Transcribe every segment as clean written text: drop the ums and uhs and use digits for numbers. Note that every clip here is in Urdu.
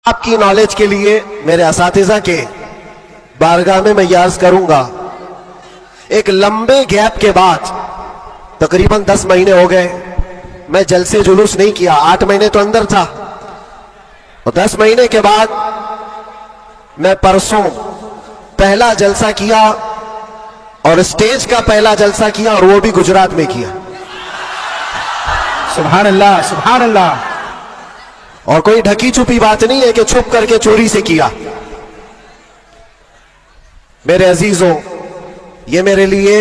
آپ کی نالج کے لیے میرے اساتذہ کے بارگاہ میں یہ عرض کروں گا، ایک لمبے گیپ کے بعد تقریباً 10 مہینے ہو گئے میں جلسے جلوس نہیں کیا، 8 مہینے تو اندر تھا، اور 10 مہینے کے بعد میں پرسوں پہلا جلسہ کیا، اور اسٹیج کا پہلا جلسہ کیا، اور وہ بھی گجرات میں کیا۔ سبحان اللہ سبحان اللہ۔ اور کوئی ڈھکی چھپی بات نہیں ہے کہ چھپ کر کے چوری سے کیا۔ میرے عزیزوں، یہ میرے لیے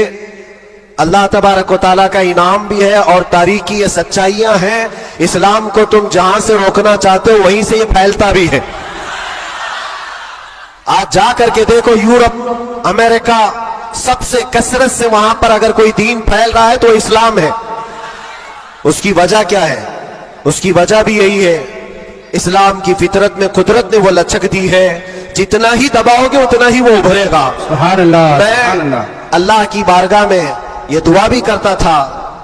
اللہ تبارک و تعالیٰ کا انعام بھی ہے، اور تاریخی یہ سچائیاں ہیں۔ اسلام کو تم جہاں سے روکنا چاہتے ہو وہیں سے یہ پھیلتا بھی ہے۔ آج جا کر کے دیکھو، یورپ، امریکہ، سب سے کثرت سے وہاں پر اگر کوئی دین پھیل رہا ہے تو اسلام ہے۔ اس کی وجہ کیا ہے؟ اس کی وجہ بھی یہی ہے، اسلام کی فطرت میں قدرت نے وہ لچک دی ہے، جتنا ہی دباؤ گے اتنا ہی وہ ابھرے گا۔ سبحان اللہ سبحان میں اللہ۔ اللہ کی بارگاہ میں یہ دعا بھی کرتا تھا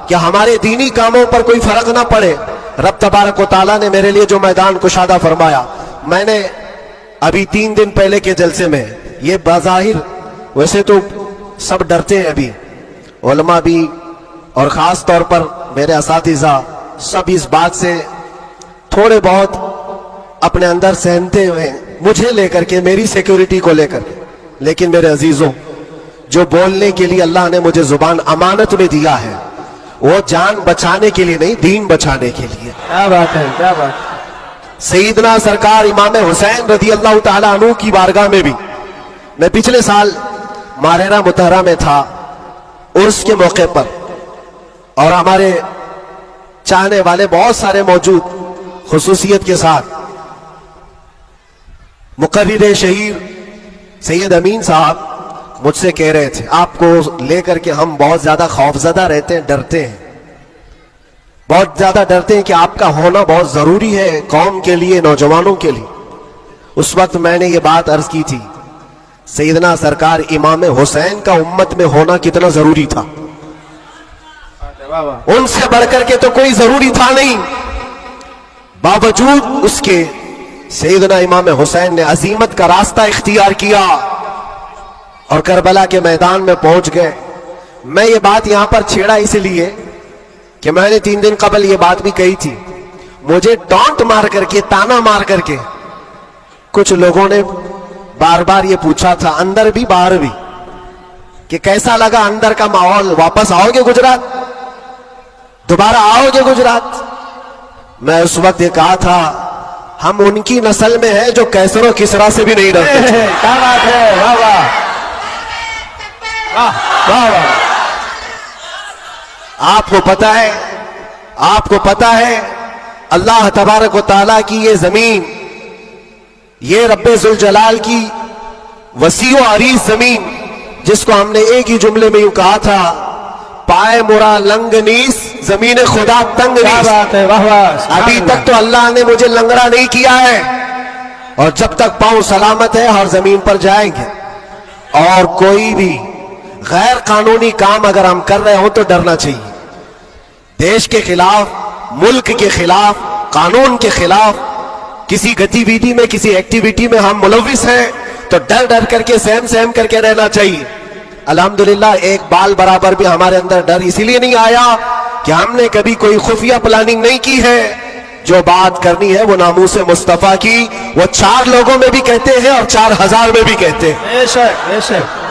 کہ ہمارے دینی کاموں پر کوئی فرق نہ پڑے۔ رب تبارک و تعالیٰ نے میرے لیے جو میدان کشادہ فرمایا، میں نے ابھی 3 دن پہلے کے جلسے میں، یہ بظاہر ویسے تو سب ڈرتے ہیں، ابھی علماء بھی اور خاص طور پر میرے اساتذہ سب اس بات سے تھوڑے بہت اپنے اندر سہمتے ہوئے مجھے لے کر کے، میری سیکیورٹی کو لے کر کے، لیکن میرے عزیزوں، جو بولنے کے لیے اللہ نے مجھے زبان امانت میں دیا ہے، وہ جان بچانے کے لیے نہیں، دین بچانے کے لیے۔ کیا بات ہے کیا بات ہے۔ سیدنا سرکار امام حسین رضی اللہ تعالیٰ عنہ کی بارگاہ میں بھی میں پچھلے سال ماہرہ مطہرہ میں تھا، عرس کے موقع پر، اور ہمارے چاہنے والے بہت سارے موجود، خصوصیت کے ساتھ مقرر شہیر سید امین صاحب مجھ سے کہہ رہے تھے، آپ کو لے کر کے ہم بہت زیادہ خوفزدہ رہتے ہیں، ڈرتے ہیں، بہت زیادہ ڈرتے ہیں کہ آپ کا ہونا بہت ضروری ہے قوم کے لیے، نوجوانوں کے لیے۔ اس وقت میں نے یہ بات عرض کی تھی، سیدنا سرکار امام حسین کا امت میں ہونا کتنا ضروری تھا، ان سے بڑھ کر کے تو کوئی ضروری تھا نہیں، باوجود اس کے سیدنا امام حسین نے عظیمت کا راستہ اختیار کیا اور کربلا کے میدان میں پہنچ گئے۔ میں یہ بات یہاں پر چھیڑا اس لیے کہ میں نے 3 دن قبل یہ بات بھی کہی تھی، مجھے ٹانٹ مار کر کے، تانا مار کر کے کچھ لوگوں نے بار بار یہ پوچھا تھا، اندر بھی باہر بھی، کہ کیسا لگا اندر کا ماحول، واپس آؤ گے گجرات، دوبارہ آؤ گے گجرات؟ میں اس وقت یہ کہا تھا، ہم ان کی نسل میں ہیں جو کیسر و کسرا سے بھی نہیں ڈرتے۔ کیا بات ہے، واہ واہ واہ واہ۔ آپ کو پتہ ہے اللہ تبارک و تعالیٰ کی یہ زمین، یہ رب ذوالجلال کی وسیع و عریض زمین، جس کو ہم نے ایک ہی جملے میں یوں کہا تھا، پائے مرا لنگ نیس، زمین خدا تنگ کیا نیس۔ بات ہے، واہ واہ۔ ابھی تک تو اللہ نے مجھے لنگڑا نہیں کیا ہے، اور جب تک پاؤں سلامت ہے ہر زمین پر جائیں گے، اور کوئی بھی غیر قانونی کام اگر ہم کر رہے ہوں تو ڈرنا چاہیے۔ دیش کے خلاف، ملک کے خلاف، قانون کے خلاف کسی گتی ویدی میں، کسی ایکٹیویٹی میں ہم ملوث ہیں تو ڈر کر کے، سہم کر کے رہنا چاہیے۔ الحمدللہ ایک بال برابر بھی ہمارے اندر ڈر اسی لیے نہیں آیا کہ ہم نے کبھی کوئی خفیہ پلاننگ نہیں کی ہے۔ جو بات کرنی ہے وہ ناموس مصطفیٰ کی، وہ 4 لوگوں میں بھی کہتے ہیں اور 4000 میں بھی کہتے ہیں۔ بے شک بے شک۔